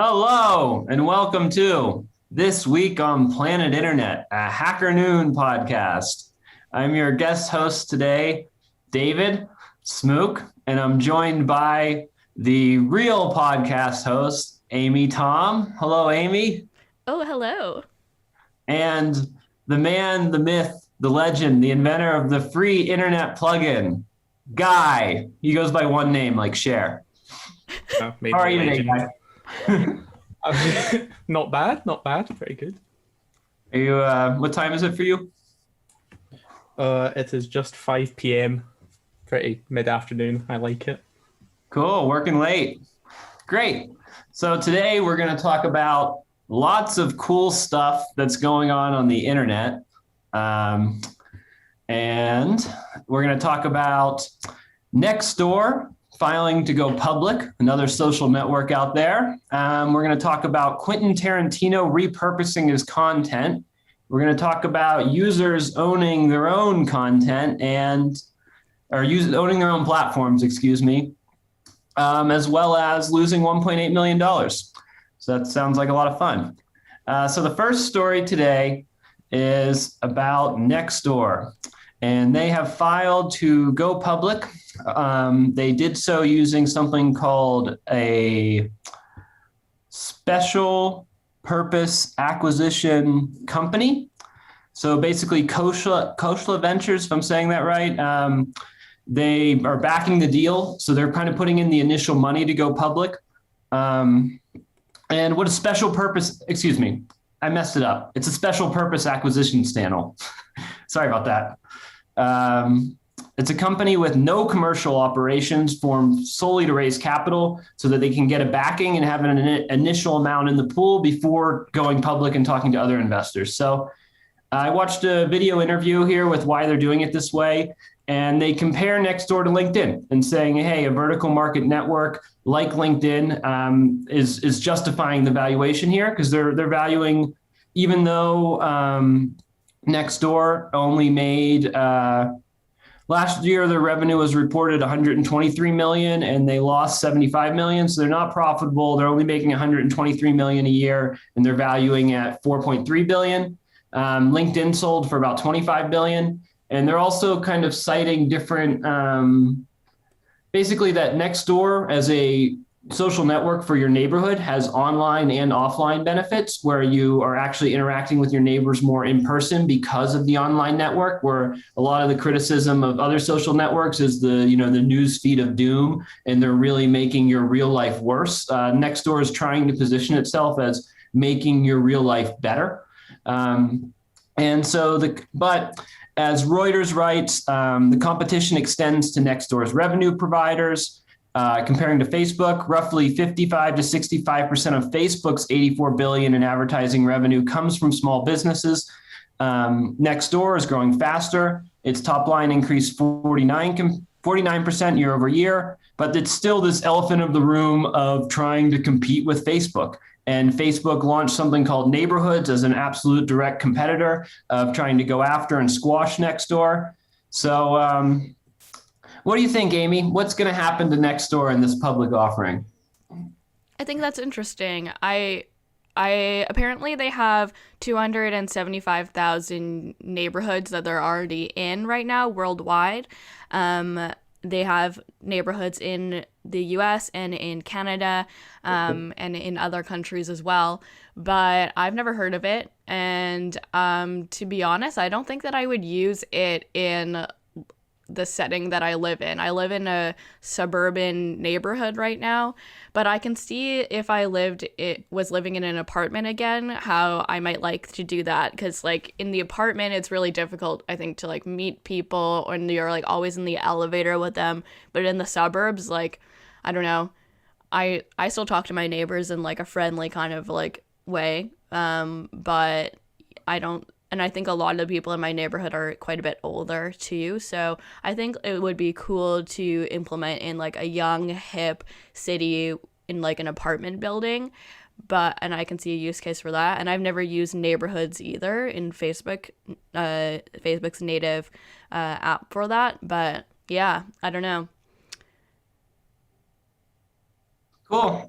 Hello, and welcome to This Week on Planet Internet, a HackerNoon podcast. I'm your guest host today, David Smooke, and I'm joined by the real podcast host, Amy Tom. Hello, Amy. Oh, hello. And the man, the myth, the legend, the inventor of the free internet plugin, Guy. He goes by one name like Cher. How Maybe are a you today, legend. Guy? Not bad, not bad. Very good. Are you, what time is it for you? It is just 5 p.m. Pretty mid-afternoon. I like it. Cool, working late. Great. So today we're going to talk about lots of cool stuff that's going on the internet. Um, and we're going to talk about NextDoor filing to go public, another social network out there. We're going to talk about Quinten Tarantino repurposing his content. We're going to talk about users owning their own content owning their own platforms, excuse me, as well as losing $1.8 million. So that sounds like a lot of fun. So the first story today is about NextDoor, and they have filed to go public. They did so using something called a special purpose acquisition company. So basically, Koshla Ventures, if I'm saying that right, they are backing the deal. So they're kind of putting in the initial money to go public. And what a special purpose, excuse me, I messed it up. It's a special purpose acquisition channel. Sorry about that. It's a company with no commercial operations formed solely to raise capital so that they can get a backing and have an initial amount in the pool before going public and talking to other investors. So I watched a video interview here with why they're doing it this way, and they compare Nextdoor to LinkedIn and saying, hey, a vertical market network like LinkedIn is justifying the valuation here because they're valuing, even though Nextdoor only made last year their revenue was reported 123 million and they lost 75 million, so they're not profitable. They're only making 123 million a year, and they're valuing at 4.3 billion. LinkedIn sold for about 25 billion. And they're also kind of citing different, basically that Nextdoor as a social network for your neighborhood has online and offline benefits where you are actually interacting with your neighbors more in person because of the online network, where a lot of the criticism of other social networks is the news feed of doom, and they're really making your real life worse. Nextdoor is trying to position itself as making your real life better. But as Reuters writes, the competition extends to Nextdoor's revenue providers. Comparing to Facebook, roughly 55 to 65% of Facebook's 84 billion in advertising revenue comes from small businesses. Nextdoor is growing faster. Its top line increased 49% year over year, but it's still this elephant of the room of trying to compete with Facebook. And Facebook launched something called Neighborhoods as an absolute direct competitor of trying to go after and squash Nextdoor. So what do you think, Amy? What's going to happen to Nextdoor in this public offering? I think that's interesting. I apparently they have 275,000 neighborhoods that they're already in right now worldwide. They have neighborhoods in the US and in Canada, and in other countries as well. But I've never heard of it. And to be honest, I don't think that I would use it in the setting that I live in. I live in a suburban neighborhood right now, but I can see if I was living in an apartment again, how I might like to do that. Because like in the apartment, it's really difficult, I think, to like meet people, and you're like always in the elevator with them. But in the suburbs, like, I don't know, I still talk to my neighbors in like a friendly kind of like way. But I don't, and I think a lot of the people in my neighborhood are quite a bit older too. So I think it would be cool to implement in like a young, hip city in like an apartment building. And I can see a use case for that. And I've never used neighborhoods either in Facebook's native app for that. But yeah, I don't know. Cool.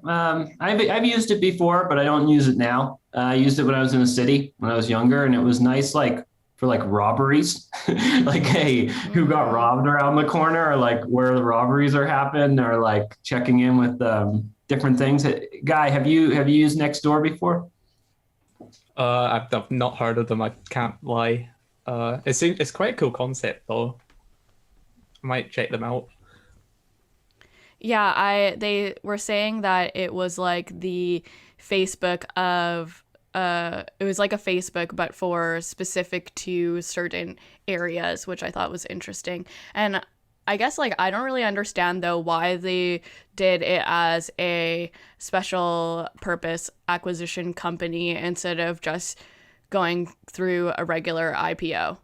I've used it before, but I don't use it now. I used it when I was in the city when I was younger, and it was nice, like for like robberies, like hey, who got Mm. robbed around the corner, or like where the robberies are happening, or like checking in with different things. Guy, have you used Nextdoor before? I've not heard of them. I can't lie. It's quite a cool concept though. I might check them out. Yeah, I they were saying that it was like the Facebook of it was like a Facebook but for specific to certain areas, which I thought was interesting. And I guess like I don't really understand though why they did it as a special purpose acquisition company instead of just going through a regular IPO,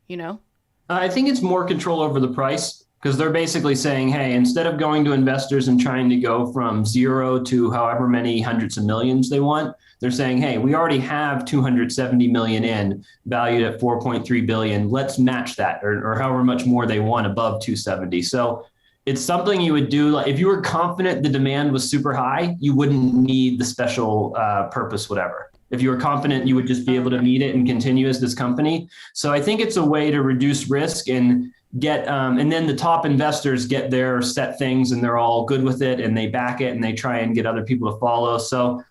you know? I think it's more control over the price because they're basically saying, hey, instead of going to investors and trying to go from zero to however many hundreds of millions they want, they're saying, hey, we already have 270 million in valued at 4.3 billion. Let's match that or however much more they want above 270. So it's something you would do. Like if you were confident the demand was super high, you wouldn't need the special purpose, whatever. If you were confident, you would just be able to Okay. meet it and continue as this company. So I think it's a way to reduce risk and get, and then the top investors get their set things and they're all good with it and they back it and they try and get other people to follow. So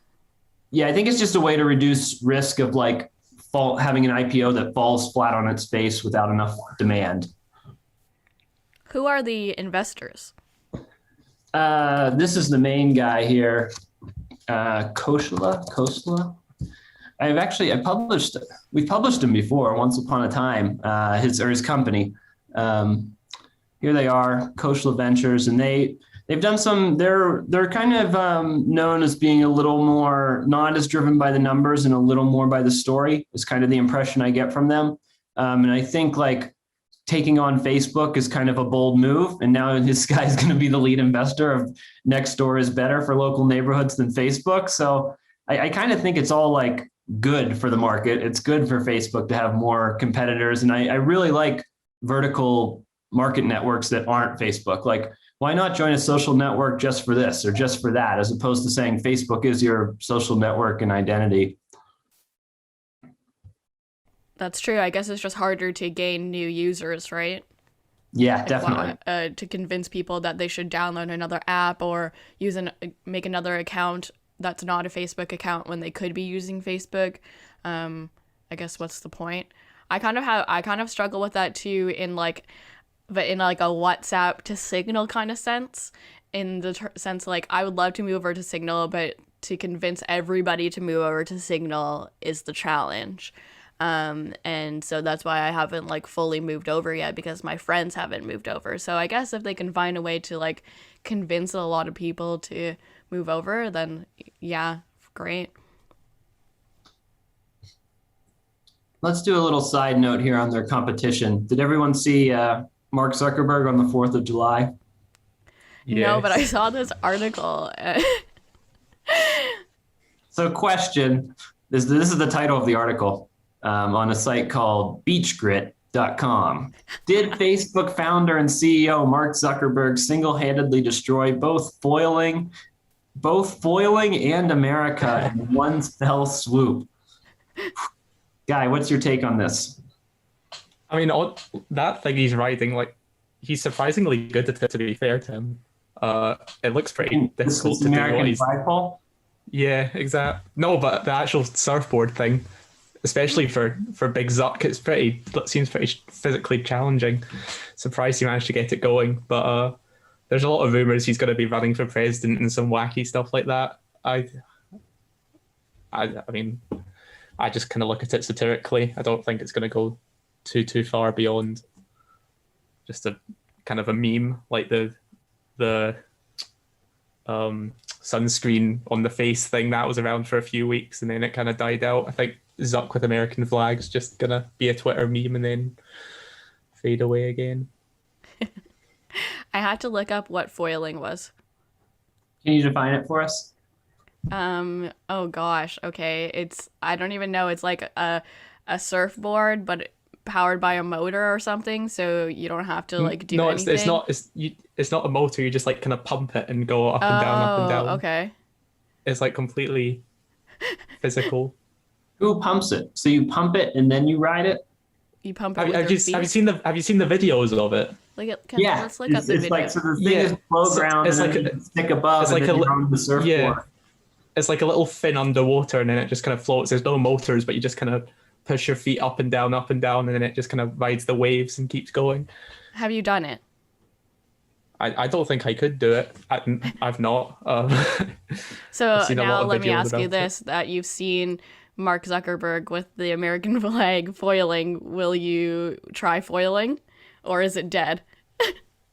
yeah, I think it's just a way to reduce risk of like having an IPO that falls flat on its face without enough demand. Who are the investors? This is the main guy here, Kosla. I published, we published him before once upon a time, his company. Um, Here they are, Kosla Ventures, and they've done some, they're kind of known as being a little more, not as driven by the numbers and a little more by the story is kind of the impression I get from them. And I think like taking on Facebook is kind of a bold move. And now this guy's going to be the lead investor of Nextdoor is better for local neighborhoods than Facebook. So I kind of think it's all like good for the market. It's good for Facebook to have more competitors. And I really like vertical market networks that aren't Facebook. Like, why not join a social network just for this or just for that, as opposed to saying Facebook is your social network and identity? That's true. I guess it's just harder to gain new users, right? Yeah, Like definitely. to convince people that they should download another app or make another account that's not a Facebook account when they could be using Facebook. Um, I guess what's the point? I kind of struggle with that too in like but in like a WhatsApp to Signal kind of sense. In the sense like I would love to move over to Signal, but to convince everybody to move over to Signal is the challenge. And so that's why I haven't like fully moved over yet because my friends haven't moved over. So I guess if they can find a way to like convince a lot of people to move over, then yeah, great. Let's do a little side note here on their competition. Did everyone see Mark Zuckerberg on the 4th of July? No, but I Yes. saw this article. So, question, this is the title of the article on a site called beachgrit.com. Did Facebook founder and CEO Mark Zuckerberg single-handedly destroy both foiling and America in one fell swoop? Guy, what's your take on this? I mean, that thing he's riding, like, he's surprisingly good at it, to be fair to him. It looks pretty This difficult to do what American he's. flagpole? Yeah, exact. No, but the actual surfboard thing, especially for Big Zuck, it seems pretty physically challenging. Surprised he managed to get it going, but there's a lot of rumors he's going to be running for president and some wacky stuff like that. I mean, I just kind of look at it satirically. I don't think it's going to go too far beyond just a kind of a meme like the sunscreen on the face thing that was around for a few weeks and then it kind of died out. I think Zuck with American flags just gonna be a Twitter meme and then fade away again. I had to look up what foiling was. Can you define it for us? Oh gosh, okay. I don't even know. It's like a surfboard, but powered by a motor or something, so you don't have to like do anything? It's not a motor. You just like kind of pump it and go up and down, up and down. Okay. It's like completely physical. Who pumps it? So you pump it and then you ride it? You pump it with your feet? Have you seen the videos of it? Let's look up the video. Like, so the thing is below ground and then you stick above it's and like then you're on the surfboard. Yeah. It's like a little fin underwater and then it just kind of floats. There's no motors, but you just kind of push your feet up and down, and then it just kind of rides the waves and keeps going. Have you done it? I don't think I could do it. I've not. So now let me ask you this, that you've seen Mark Zuckerberg with the American flag foiling. Will you try foiling, or is it dead?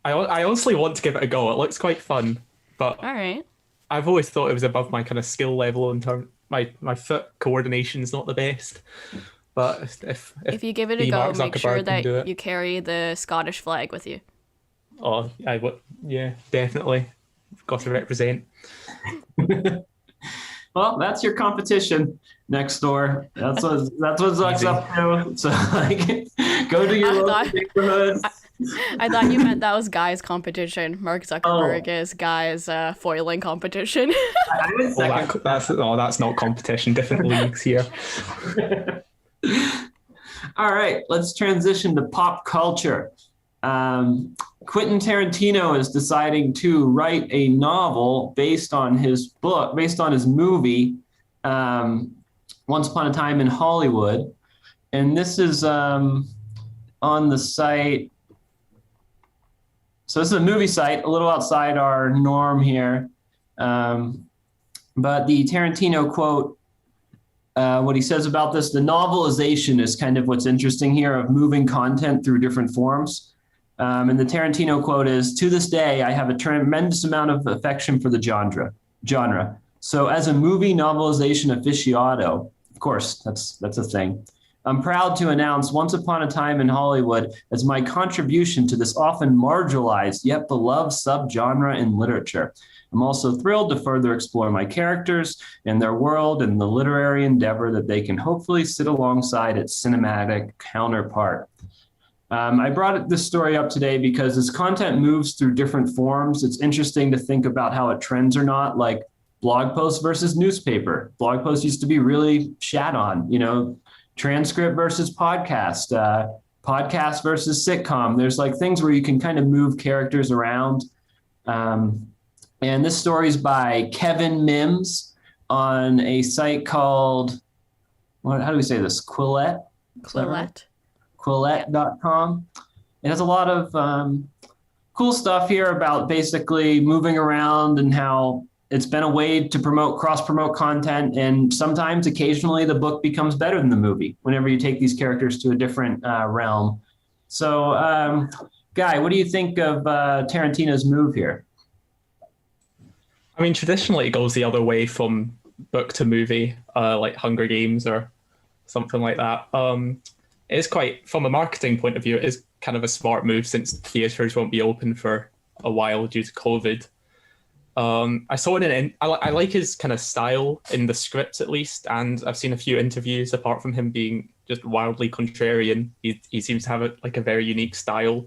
I honestly want to give it a go. It looks quite fun, but all right. I've always thought it was above my kind of skill level in terms. My foot coordination is not the best, but if you give it a go, Mark make sure Zuckerberg that you carry the Scottish flag with you. Oh, I would. Yeah, definitely. Got to represent. Well, that's your competition, NextDoor. That's what Zuck's up to. So like, go to your local neighborhoods. I thought you meant that was guys' competition. Mark Zuckerberg is guys' foiling competition. That's not competition. Different leagues here. All right, let's transition to pop culture. Quinten Tarantino is deciding to write a novel based on his movie, Once Upon a Time in Hollywood. And this is on the site. So this is a movie site, a little outside our norm here. But the Tarantino quote, what he says about this, the novelization is kind of what's interesting here, of moving content through different forms. And the Tarantino quote is, "To this day, I have a tremendous amount of affection for the genre. So as a movie novelization aficionado," of course, that's a thing, "I'm proud to announce Once Upon a Time in Hollywood as my contribution to this often marginalized yet beloved subgenre in literature. I'm also thrilled to further explore my characters and their world and the literary endeavor that they can hopefully sit alongside its cinematic counterpart." I brought this story up today because as content moves through different forms, it's interesting to think about how it trends or not, like blog post versus newspaper. Blog post used to be really shat on, transcript versus podcast, podcast versus sitcom. There's like things where you can kind of move characters around. And this story is by Kevin Mims on a site called, how do we say this? Quillette? Quillette.com. It has a lot of cool stuff here about basically moving around and how it's been a way to cross-promote content. And sometimes, occasionally, the book becomes better than the movie whenever you take these characters to a different realm. So, Guy, what do you think of Tarantino's move here? I mean, traditionally, it goes the other way from book to movie, like Hunger Games or something like that. It is quite, from a marketing point of view, it is kind of a smart move since theaters won't be open for a while due to COVID. I saw it I like his kind of style in the scripts at least, and I've seen a few interviews. Apart from him being just wildly contrarian, he seems to have a very unique style.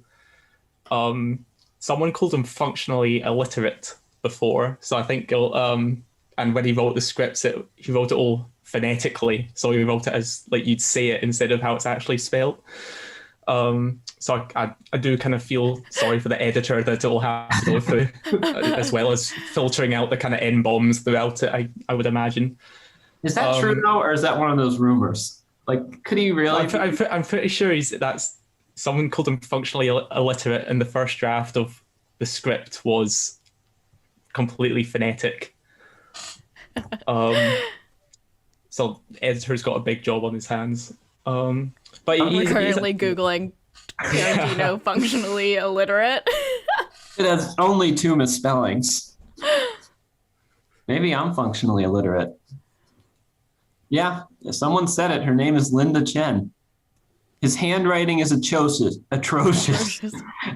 Someone called him functionally illiterate before, so I think and when he wrote the scripts, he wrote it all phonetically, so he wrote it as like you'd say it instead of how it's actually spelled. So I do kind of feel sorry for the editor that it will have to go through, as well as filtering out the kind of N-bombs throughout it, I would imagine. Is that true though, or is that one of those rumors? Like, could he really? I'm pretty sure that's someone called him functionally illiterate, and the first draft of the script was completely phonetic. So editor's got a big job on his hands. But we're currently Googling Tarantino functionally illiterate. It has only 2 misspellings. Maybe I'm functionally illiterate. Yeah, someone said it. Her name is Linda Chen. His handwriting is atrocious.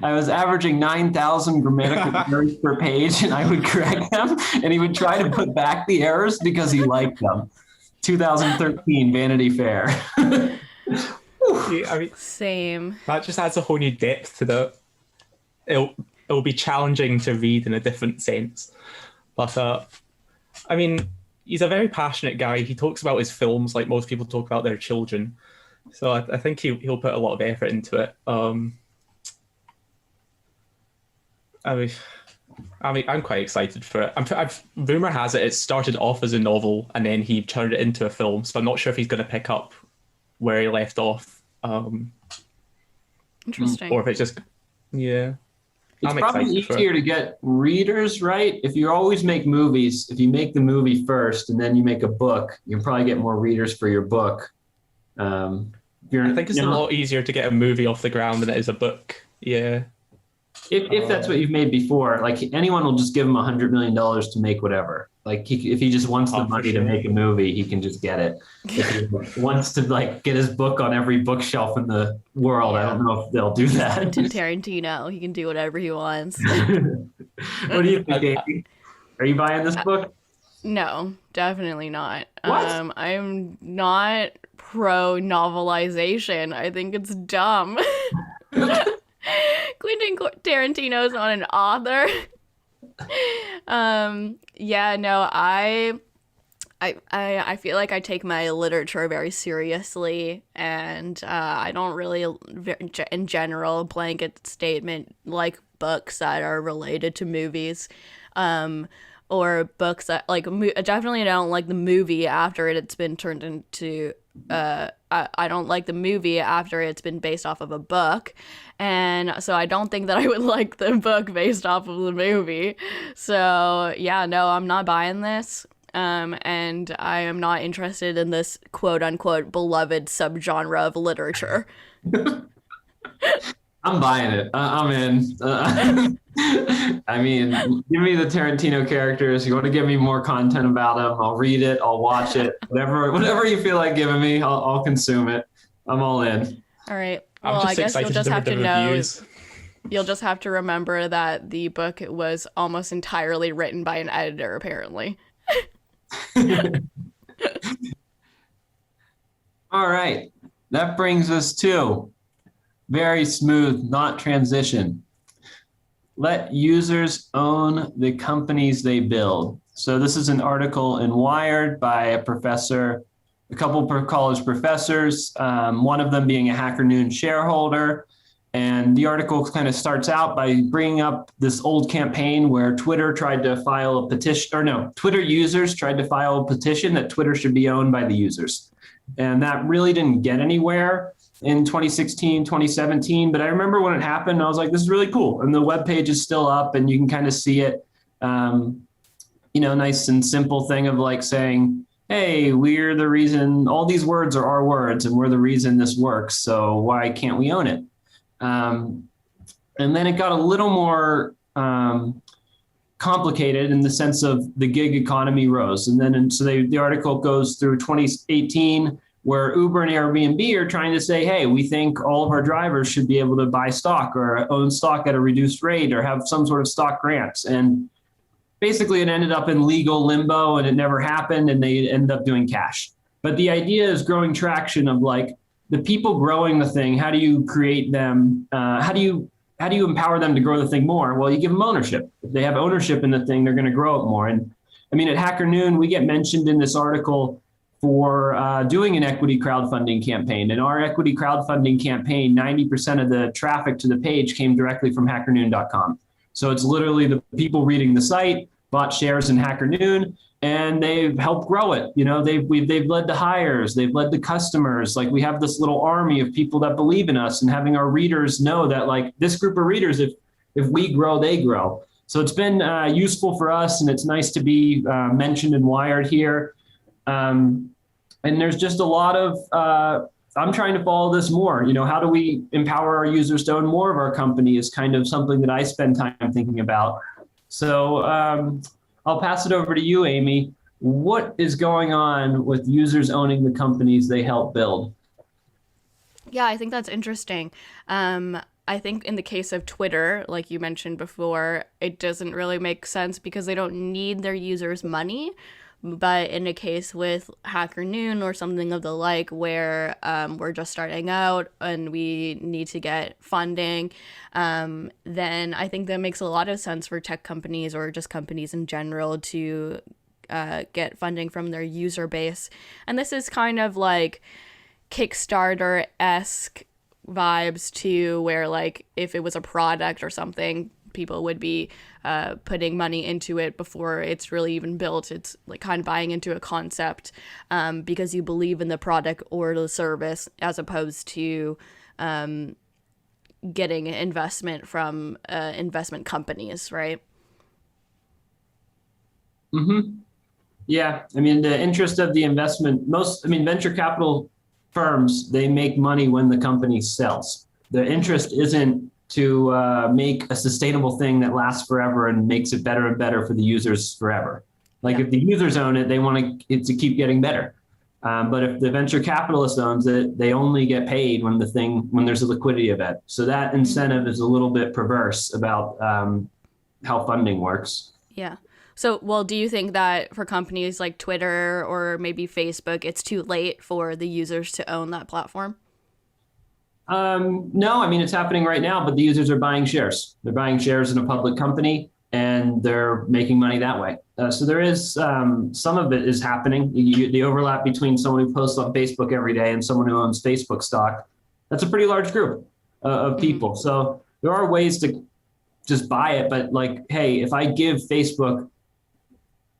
I was averaging 9,000 grammatical errors per page, and I would correct them, and he would try to put back the errors because he liked them. 2013 Vanity Fair. Yeah, I mean, Same. that just adds a whole new depth to the. It'll be challenging to read in a different sense, but I mean, he's a very passionate guy. He talks about his films like most people talk about their children, so I think he'll put a lot of effort into it. I mean, I'm quite excited for it. Rumor has it started off as a novel and then he turned it into a film. So I'm not sure if he's going to pick up where he left off, Interesting. or if it's just yeah. It's I'm probably excited for easier it. to get readers, right? If you always make movies, if you make the movie first and then you make a book, you can probably get more readers for your book. I think it's a lot easier to get a movie off the ground than it is a book. Yeah. If that's what you've made before, like anyone will just give him $100 million to make whatever. Like if he just wants the Oh, for money to sure. make a movie, he can just get it. If he wants to like get his book on every bookshelf in the world, I don't know if they'll do that. Quentin Tarantino. He can do whatever he wants. What do you think, Amy? Are you buying this book? No, definitely not. What? I'm not pro novelization. I think it's dumb. Quentin Tarantino is not an author. Yeah, no, I feel like I take my literature very seriously, and I don't really, in general, blanket statement like books that are related to movies, or books that like definitely I don't like the movie after it's been turned into. I don't like the movie after it's been based off of a book, and so I don't think that I would like the book based off of the movie. So yeah, no, I'm not buying this. And I am not interested in this quote unquote beloved subgenre of literature. I'm buying it. I'm in. I mean, give me the Tarantino characters. You want to give me more content about them? I'll read it. I'll watch it. Whatever you feel like giving me, I'll consume it. I'm all in. All right. I'm Well, just I guess you'll excited just to have read to the know. reviews. You'll just have to remember that the book was almost entirely written by an editor, apparently. All right. That brings us to very smooth, not transition. Let users own the companies they build. So this is an article in Wired by a professor, a couple of college professors, one of them being a HackerNoon shareholder. And the article kind of starts out by bringing up this old campaign where Twitter tried to file a petition, or no, Twitter users tried to file a petition that Twitter should be owned by the users. And that really didn't get anywhere in 2016, 2017. But I remember when it happened, I was like, this is really cool. And the webpage is still up and you can kind of see it, nice and simple thing of like saying, hey, we're the reason, all these words are our words and we're the reason this works. So why can't we own it? And then it got a little more complicated in the sense of the gig economy rose. And then the article goes through 2018, where Uber and Airbnb are trying to say, hey, we think all of our drivers should be able to buy stock or own stock at a reduced rate or have some sort of stock grants. And basically it ended up in legal limbo and it never happened and they ended up doing cash. But the idea is growing traction of like, the people growing the thing, how do you create them? How do you empower them to grow the thing more? Well, you give them ownership. If they have ownership in the thing, they're going to grow it more. And I mean, at HackerNoon, we get mentioned in this article for doing an equity crowdfunding campaign. And our equity crowdfunding campaign, 90% of the traffic to the page came directly from hackernoon.com. So it's literally the people reading the site, bought shares in HackerNoon, and they've helped grow it. They've led the hires, they've led the customers. Like we have this little army of people that believe in us, and having our readers know that like this group of readers, if we grow, they grow. So it's been useful for us, and it's nice to be mentioned and Wired here. And there's just a lot of I'm trying to follow this more. How do we empower our users to own more of our company is kind of something that I spend time thinking about. So I'll pass it over to you, Amy. What is going on with users owning the companies they help build? Yeah, I think that's interesting. I think in the case of Twitter, like you mentioned before, it doesn't really make sense because they don't need their users' money. But in a case with HackerNoon or something of the like, where we're just starting out and we need to get funding, then I think that makes a lot of sense for tech companies or just companies in general to get funding from their user base. And this is kind of like Kickstarter-esque vibes too, where like if it was a product or something, people would be putting money into it before it's really even built. It's like kind of buying into a concept because you believe in the product or the service, as opposed to getting investment from investment companies, right? Mm-hmm. Yeah, I mean, the interest of the investment, venture capital firms, they make money when the company sells. The interest isn't to make a sustainable thing that lasts forever and makes it better and better for the users forever. Like if the users own it, they want it to keep getting better. But if the venture capitalist owns it, they only get paid when there's a liquidity event. So that incentive is a little bit perverse about how funding works. Yeah. So, well, do you think that for companies like Twitter or maybe Facebook, it's too late for the users to own that platform? No, I mean, it's happening right now, but the users are buying shares. They're buying shares in a public company and they're making money that way. So there is some of it is happening. The overlap between someone who posts on Facebook every day and someone who owns Facebook stock, that's a pretty large group of people. So there are ways to just buy it. But like, hey, if I give Facebook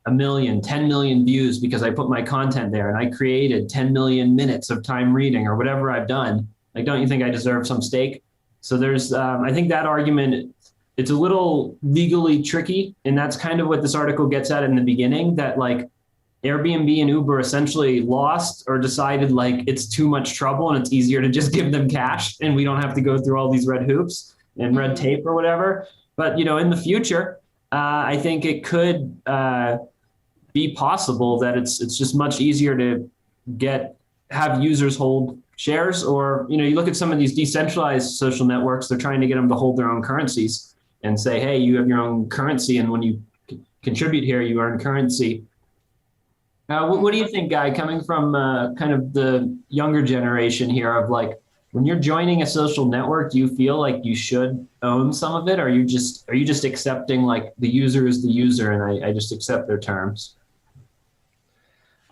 1 million, 10 million views because I put my content there and I created 10 million minutes of time reading or whatever I've done, like, don't you think I deserve some stake? So there's, I think that argument, it's a little legally tricky. And that's kind of what this article gets at in the beginning, that like Airbnb and Uber essentially lost or decided like it's too much trouble and it's easier to just give them cash and we don't have to go through all these red hoops and red tape or whatever. But, in the future, I think it could be possible that it's just much easier to have users hold shares, or you look at some of these decentralized social networks, they're trying to get them to hold their own currencies and say, hey, you have your own currency, and when you contribute here, you earn currency. What do you think, Guy, coming from kind of the younger generation here, of like, when you're joining a social network, do you feel like you should own some of it? Or are you just accepting like the user is the user and I just accept their terms?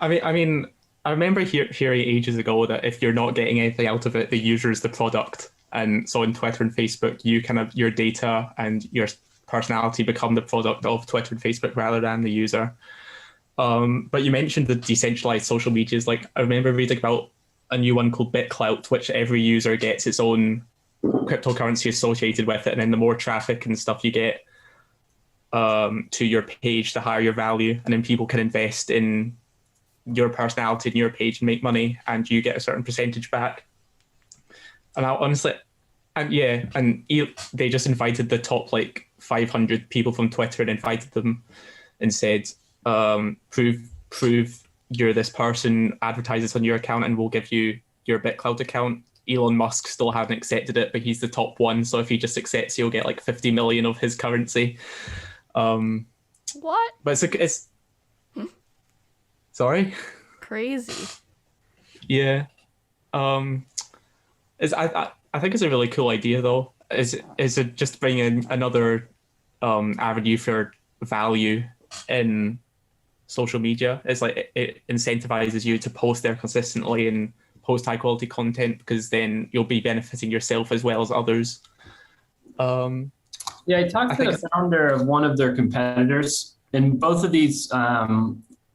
I remember hearing ages ago that if you're not getting anything out of it, the user is the product. And so in Twitter and Facebook, your data and your personality become the product of Twitter and Facebook rather than the user. But you mentioned the decentralized social medias. Like, I remember reading about a new one called BitClout, which every user gets its own cryptocurrency associated with it. And then the more traffic and stuff you get to your page, the higher your value. And then people can invest in your personality in your page and make money, and you get a certain percentage back. And I honestly, they just invited the top like 500 people from Twitter and invited them and said, prove you're this person, advertise this on your account, and we'll give you your BitClout account. Elon Musk still hasn't accepted it, but he's the top one. So if he just accepts, he'll get like 50 million of his currency. What? But it's sorry? Crazy. Yeah. I think it's a really cool idea, though. Is it just bringing another avenue for value in social media? It's like it incentivizes you to post there consistently and post high quality content, because then you'll be benefiting yourself as well as others. Yeah, I talked to the founder of one of their competitors, and both of these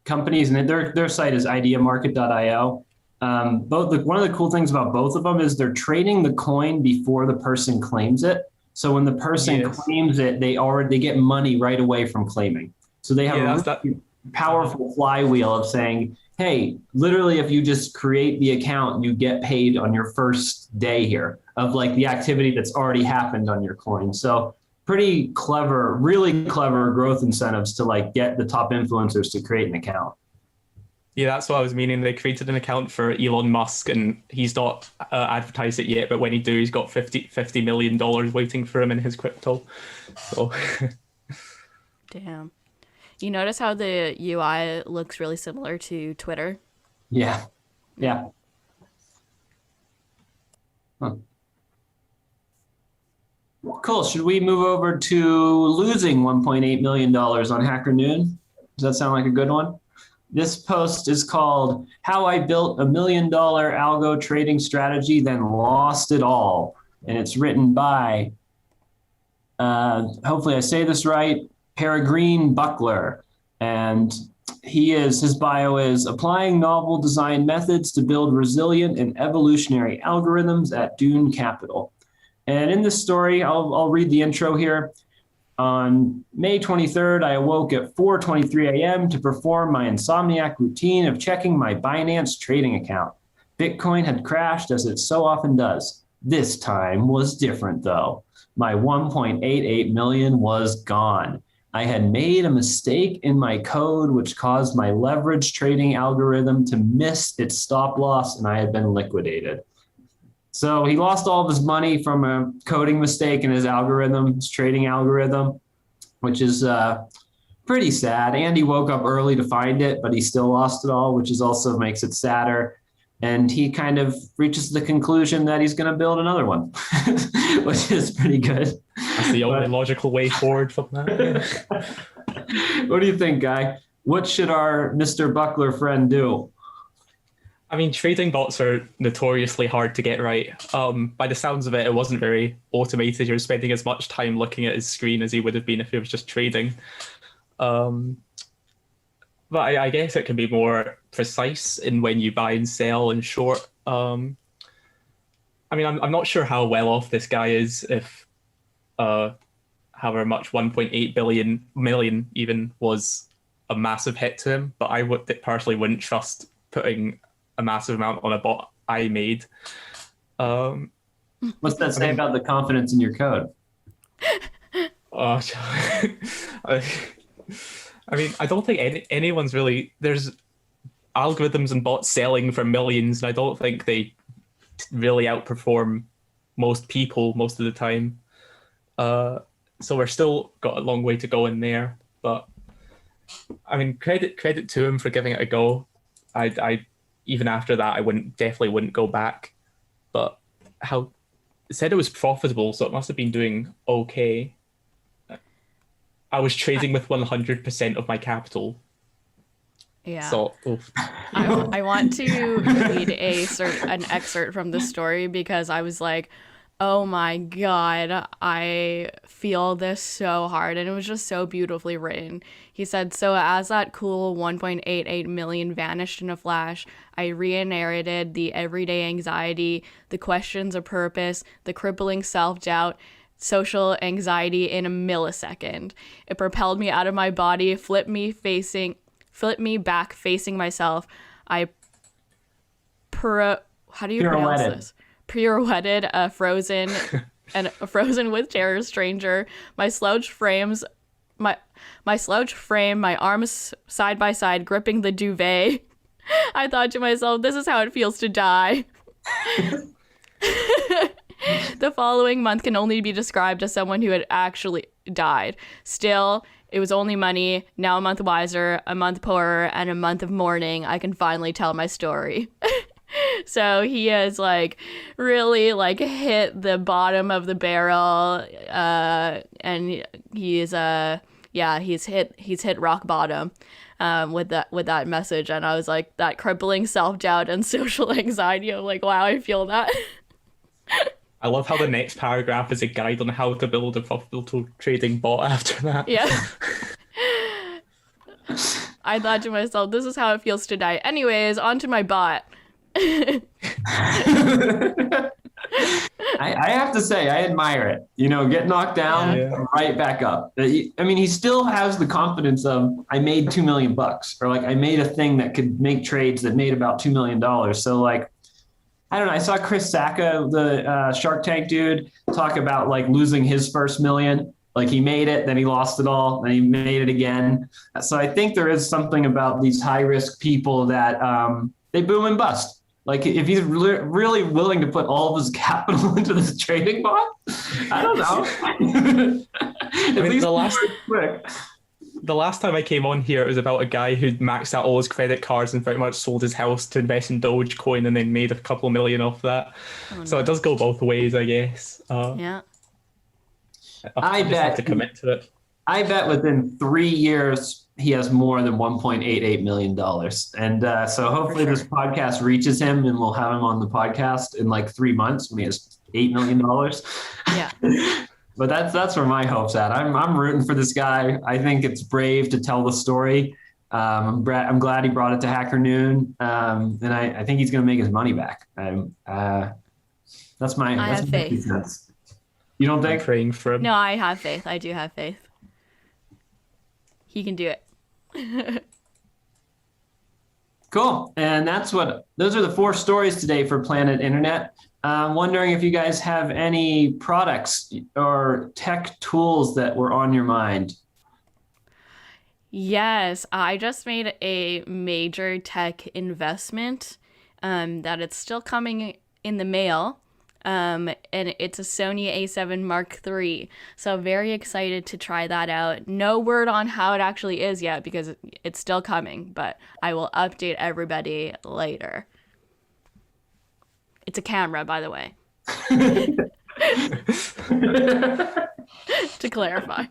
companies, and their site is ideamarket.io. One of the cool things about both of them is they're trading the coin before the person claims it. So when the person claims it, they get money right away from claiming. So they have a really powerful flywheel of saying, hey, literally, if you just create the account, you get paid on your first day here of like the activity that's already happened on your coin. So pretty clever, really clever growth incentives to like get the top influencers to create an account. Yeah, that's what I was meaning. They created an account for Elon Musk, and he's not advertised it yet, but when he do, he's got $50 million waiting for him in his crypto. So Damn. Do you notice how the UI looks really similar to Twitter? Yeah. Yeah. Huh. Cool. Should we move over to losing $1.8 million on HackerNoon? Does that sound like a good one? This post is called How I Built a $1 Million Algo Trading Strategy, Then Lost It All. And it's written by, hopefully I say this right, Peregrine Buckler. And his bio is applying novel design methods to build resilient and evolutionary algorithms at Dune Capital. And in this story, I'll read the intro here. On May 23rd, I awoke at 4:23 a.m. to perform my insomniac routine of checking my Binance trading account. Bitcoin had crashed as it so often does. This time was different though. My 1.88 million was gone. I had made a mistake in my code, which caused my leverage trading algorithm to miss its stop loss, and I had been liquidated. So he lost all of his money from a coding mistake in his algorithm, his trading algorithm, which is pretty sad. And he woke up early to find it, but he still lost it all, which is also makes it sadder. And he kind of reaches the conclusion that he's going to build another one, which is pretty good. That's the only logical way forward from that. What do you think, Guy? What should our Mr. Buckler friend do? I mean, trading bots are notoriously hard to get right. By the sounds of it, it wasn't very automated. You're spending as much time looking at his screen as he would have been if he was just trading. But I guess it can be more precise in when you buy and sell and short. I mean, I'm not sure how well off this guy is if however much 1.8 million even was a massive hit to him. But I personally wouldn't trust putting a massive amount on a bot I made. What's that say about the confidence in your code? I mean, I don't think anyone's really... There's algorithms and bots selling for millions, and I don't think they really outperform most people most of the time. So we're still got a long way to go in there. But, I mean, credit to him for giving it a go. I even after that, I definitely wouldn't go back. But it said it was profitable, so it must have been doing okay. I was trading with 100% of my capital. Yeah. So I want to read an excerpt from the story because I was like, oh my God, I feel this so hard. And it was just so beautifully written. He said, so as that cool 1.88 million vanished in a flash, I re-narrated the everyday anxiety, the questions of purpose, the crippling self-doubt, social anxiety in a millisecond. It propelled me out of my body, flipped me back facing myself. I how do you pronounce this? Pirouetted, frozen with terror stranger. My slouched frame, my arms side by side gripping the duvet. I thought to myself, this is how it feels to die. The following month can only be described as someone who had actually died. Still, it was only money. Now a month wiser, a month poorer, and a month of mourning. I can finally tell my story. So he has really hit the bottom of the barrel, and he's hit rock bottom with that message. And I was like, that crippling self-doubt and social anxiety. I'm like, wow, I feel that. I love how the next paragraph is a guide on how to build a profitable trading bot after that. Yeah. I thought to myself, this is how it feels to die. Anyways, on to my bot. I have to say, I admire it. Get knocked down, right back up. I mean, he still has the confidence of, I made $2 million, or I made a thing that could make trades that made about $2 million. So I don't know. I saw Chris Sacca, the Shark Tank dude, talk about losing his first million. He made it, then he lost it all, then he made it again. So I think there is something about these high risk people that they boom and bust. If he's really willing to put all of his capital into this trading bot, I don't know. At least the last quick. the last time I came on here, it was about a guy who'd maxed out all his credit cards and pretty much sold his house to invest in Dogecoin and then made a couple of million off that. Oh, So no. it does go both ways, I guess. Yeah. I just have to commit to it. I bet within 3 years he has more than $1.88 million. And so hopefully this podcast reaches him and we'll have him on the podcast in like 3 months when he has $8 million. Yeah. But that's where my hope's at. I'm rooting for this guy. I think it's brave to tell the story. I'm glad he brought it to HackerNoon, and I think he's going to make his money back. That's my. I have faith. Sense. You don't think? I'm praying for him. No, I have faith. I do have faith. He can do it. Cool. And those are the 4 stories today for Planet Internet. I'm wondering if you guys have any products or tech tools that were on your mind. Yes, I just made a major tech investment that it's still coming in the mail. And it's a Sony A7 Mark III. So very excited to try that out. No word on how it actually is yet because it's still coming, but I will update everybody later. It's a camera, by the way. To clarify.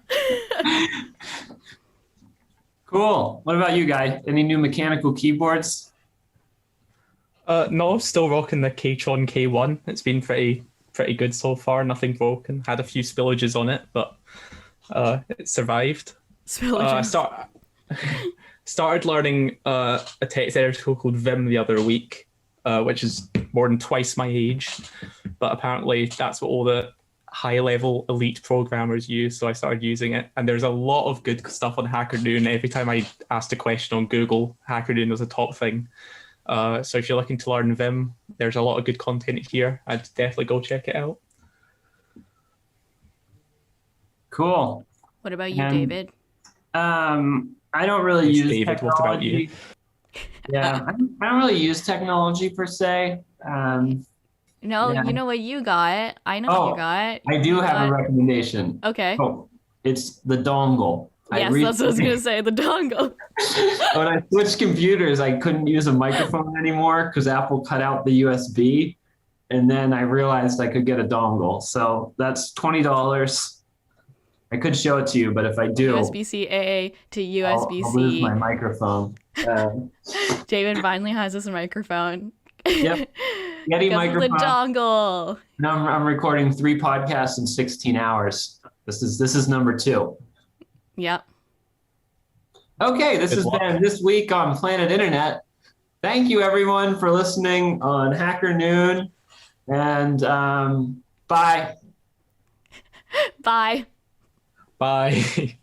Cool. What about you, Guy? Any new mechanical keyboards? No, still rocking the K-Tron K1. It's been pretty good so far. Nothing broken. Had a few spillages on it, but it survived. Spillages. Started learning a text editor tool called Vim the other week, which is more than twice my age. But apparently that's what all the high-level elite programmers use, so I started using it. And there's a lot of good stuff on HackerNoon. Every time I asked a question on Google, HackerNoon was a top thing. So if you're looking to learn Vim, there's a lot of good content here. I'd definitely go check it out. Cool. What about you, David? I don't really use David, technology. what about you? Yeah, I don't really use technology per se. No, yeah. You know what you got. I know what you got. I do have a recommendation. Okay. Oh, it's the dongle. Yes, that's what I was going to say, the dongle. When I switched computers, I couldn't use a microphone anymore because Apple cut out the USB. And then I realized I could get a dongle. So that's $20. I could show it to you, but if I do, USB-C AA to USB-C. I'll lose my microphone. David finally has his microphone. Yep. Yeti microphone. The dongle. And I'm recording 3 podcasts in 16 hours. This is number 2. Yep. Okay, this has been This Week on Planet Internet. Thank you, everyone, for listening on HackerNoon. And bye. Bye. Bye.